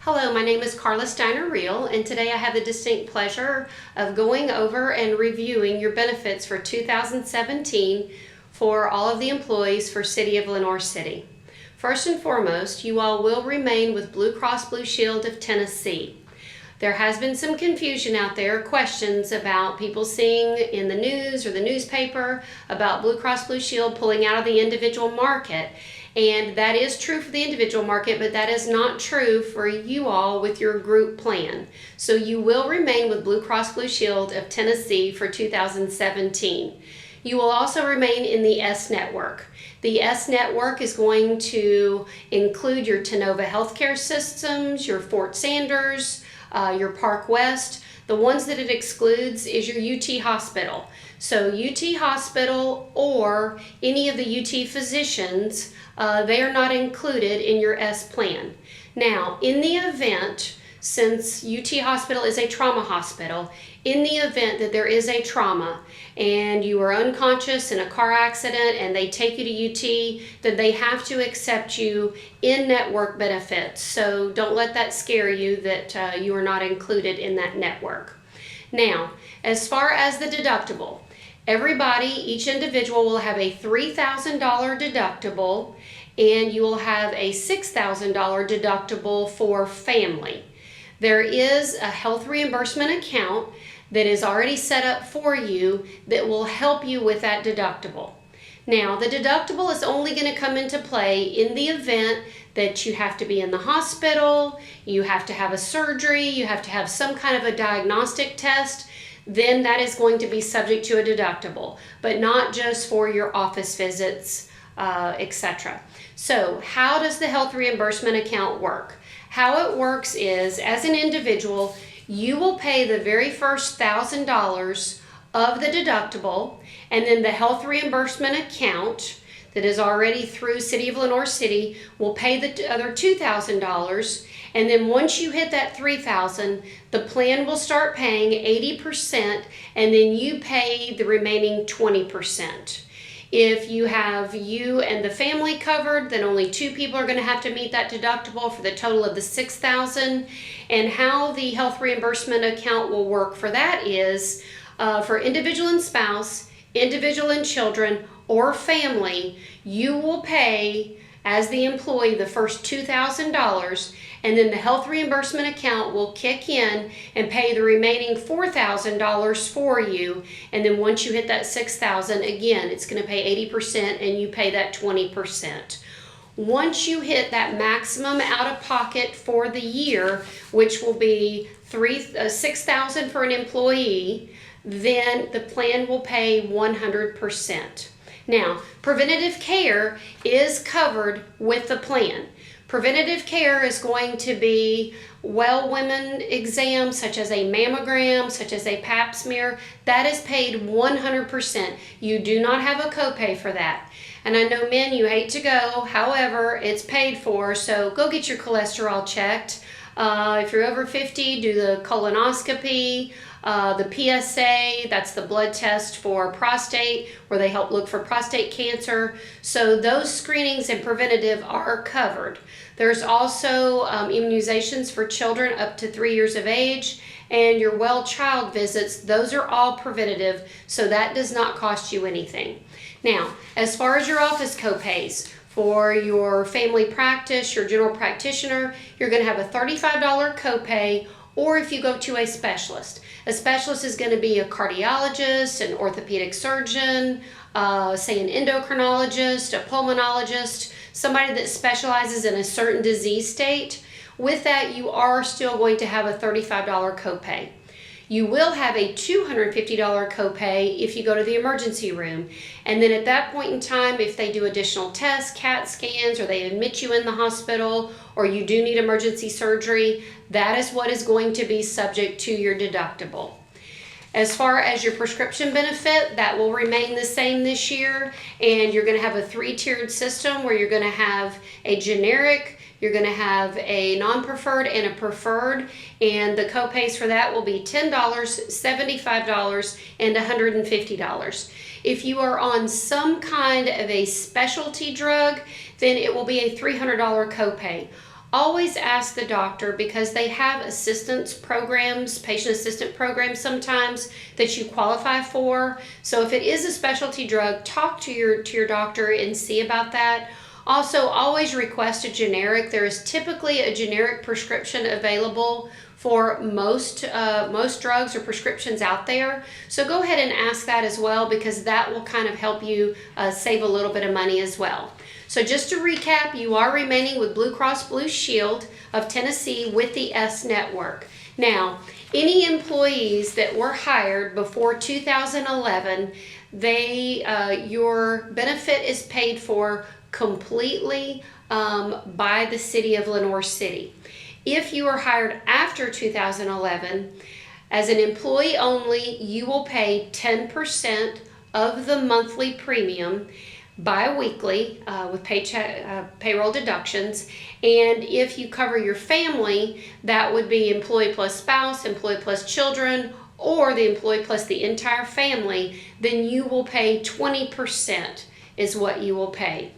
Hello, my name is Carla Steiner-Reel, and today I have the distinct pleasure of going over and reviewing your benefits for 2017 for all of the employees for City of Lenoir City. First and foremost, you all will remain with Blue Cross Blue Shield of Tennessee. There has been some confusion out there, questions about people seeing in the news or the newspaper about Blue Cross Blue Shield pulling out of the individual market. And that is true for the individual market, but that is not true for you all with your group plan. So you will remain with Blue Cross Blue Shield of Tennessee for 2017. You will also remain in the S Network. The S Network is going to include your Tenova Healthcare Systems, your Fort Sanders, your Park West. The ones that it excludes is your UT Hospital. So UT Hospital or any of the UT physicians, they are not included in your S plan. Now, in the event, since UT Hospital is a trauma hospital, in the event that there is a trauma and you are unconscious in a car accident and they take you to UT, then they have to accept you in network benefits. So don't let that scare you that you are not included in that network. Now, as far as the deductible, everybody, each individual will have a $3,000 deductible, and you will have a $6,000 deductible for family. There is a health reimbursement account that is already set up for you that will help you with that deductible. Now, the deductible is only going to come into play in the event that you have to be in the hospital, you have to have a surgery, you have to have some kind of a diagnostic test. Then that is going to be subject to a deductible, but not just for your office visits, etc. So how does the health reimbursement account work? How it works is, as an individual, you will pay the very first $1,000 of the deductible, and then the health reimbursement account that is already through City of Lenoir City will pay the other $2,000. And then once you hit that $3,000, the plan will start paying 80%, and then you pay the remaining 20%. If you have you and the family covered, then only 2 people are going to have to meet that deductible for the total of the $6,000. And how the health reimbursement account will work for that is for individual and spouse, individual and children, or family, you will pay as the employee the first $2,000, and then the health reimbursement account will kick in and pay the remaining $4,000 for you. And then once you hit that $6,000, again, it's going to pay 80% and you pay that 20%. Once you hit that maximum out of pocket for the year, which will be $6,000 for an employee, then the plan will pay 100%. Now, preventative care is covered with the plan. Preventative care is going to be women exams such as a mammogram, such as a pap smear. That is paid 100%. You do not have a copay for that. And I know, men, you hate to go. However, it's paid for, so go get your cholesterol checked. If you're over 50, do the colonoscopy. The PSA, that's the blood test for prostate, where they help look for prostate cancer. So those screenings and preventative are covered. There's also immunizations for children up to 3 years of age, and your well child visits. Those are all preventative, so that does not cost you anything. Now, as far as your office copays, for your family practice, your general practitioner, you're going to have a $35 copay. Or if you go to a specialist is going to be a cardiologist, an orthopedic surgeon, say an endocrinologist, a pulmonologist, somebody that specializes in a certain disease state. With that, you are still going to have a $35 copay. You will have a $250 copay if you go to the emergency room. And then at that point in time, if they do additional tests, CAT scans, or they admit you in the hospital, or you do need emergency surgery, that is what is going to be subject to your deductible. As far as your prescription benefit, that will remain the same this year, and you're going to have a 3-tiered system where you're going to have a generic, you're going to have a non-preferred and a preferred, and the copays for that will be $10, $75, and $150. If you are on some kind of a specialty drug, then it will be a $300 copay. always ask the doctor, because they have assistance programs, patient assistant programs sometimes that you qualify for. So if it is a specialty drug, talk to your doctor and see about that. Also, always request a generic. There is typically a generic prescription available for most drugs or prescriptions out there. So go ahead and ask that as well, because that will kind of help you save a little bit of money as well. So just to recap, you are remaining with Blue Cross Blue Shield of Tennessee with the S Network. Now, any employees that were hired before 2011, your benefit is paid for completely by the city of Lenoir City. If you are hired after 2011, as an employee only, you will pay 10% of the monthly premium bi-weekly with payroll deductions. And if you cover your family, that would be employee plus spouse, employee plus children, or the employee plus the entire family, then you will pay 20% is what you will pay.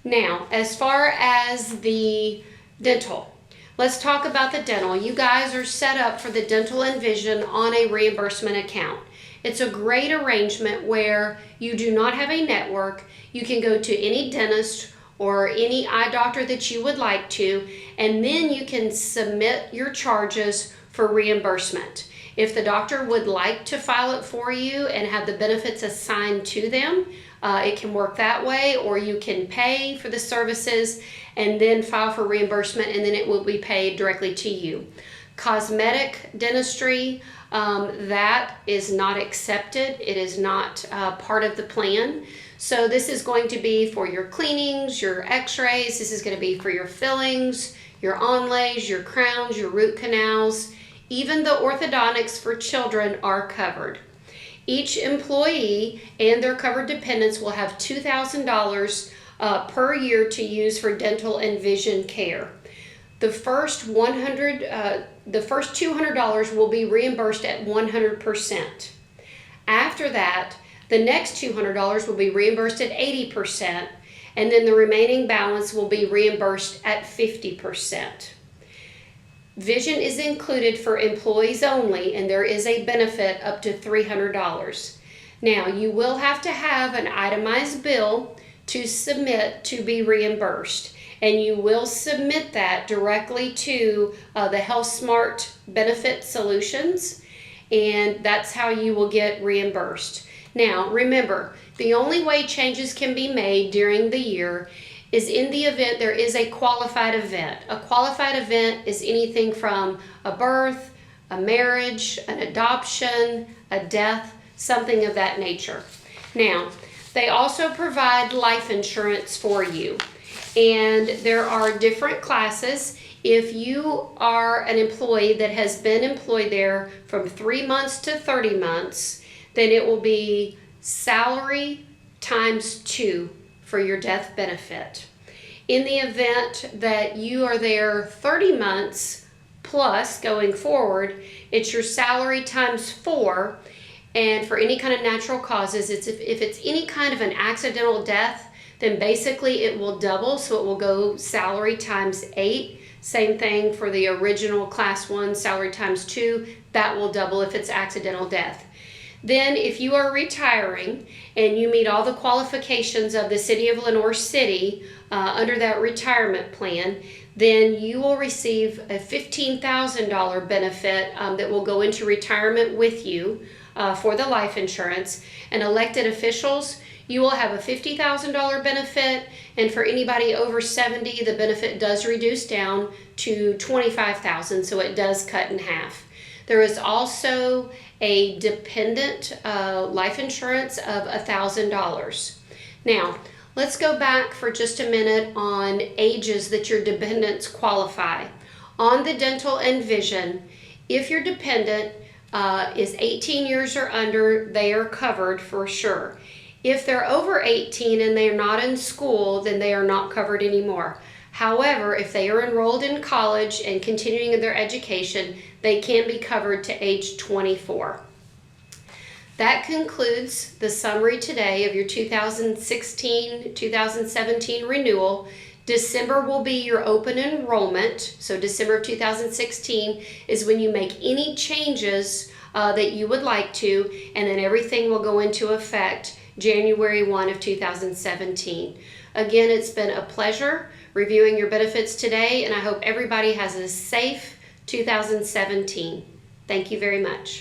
Now, as far as the dental, let's talk about the dental. You guys are set up for the dental and vision on a reimbursement account. It's a great arrangement where you do not have a network. You can go to any dentist or any eye doctor that you would like to, and then you can submit your charges for reimbursement. If the doctor would like to file it for you and have the benefits assigned to them, it can work that way, or you can pay for the services and then file for reimbursement, and then it will be paid directly to you. Cosmetic dentistry, that is not accepted. It is not part of the plan. So this is going to be for your cleanings, your x-rays. This is going to be for your fillings, your onlays, your crowns, your root canals. Even the orthodontics for children are covered. Each employee and their covered dependents will have $2,000 per year to use for dental and vision care. The first $200 will be reimbursed at 100%. After that, the next $200 will be reimbursed at 80%, and then the remaining balance will be reimbursed at 50%. Vision is included for employees only, and there is a benefit up to $300. Now, you will have to have an itemized bill to submit to be reimbursed, and you will submit that directly to the HealthSmart Benefit Solutions, and that's how you will get reimbursed. Now, remember, the only way changes can be made during the year is in the event there is a qualified event. A qualified event is anything from a birth, a marriage, an adoption, a death, something of that nature. Now, they also provide life insurance for you, and there are different classes. If you are an employee that has been employed there from 3 months to 30 months, then it will be salary times 2 for your death benefit. In the event that you are there 30 months plus going forward, it's your salary times 4. And for any kind of natural causes, if it's any kind of an accidental death, then basically it will double. So it will go salary times 8. Same thing for the original class 1, salary times 2. That will double if it's accidental death. Then if you are retiring and you meet all the qualifications of the City of Lenoir City under that retirement plan, then you will receive a $15,000 benefit that will go into retirement with you for the life insurance. And elected officials, you will have a $50,000 benefit, and for anybody over 70, the benefit does reduce down to $25,000, so it does cut in half. There is also a dependent life insurance of $1,000. Now, let's go back for just a minute on ages that your dependents qualify. On the dental and vision, if your dependent is 18 years or under, they are covered for sure. If they're over 18 and they're not in school, then they are not covered anymore. However, if they are enrolled in college and continuing their education, they can be covered to age 24. That concludes the summary today of your 2016-2017 renewal. December will be your open enrollment. So December of 2016 is when you make any changes that you would like to, and then everything will go into effect January 1 of 2017. Again, it's been a pleasure reviewing your benefits today, and I hope everybody has a safe 2017. Thank you very much.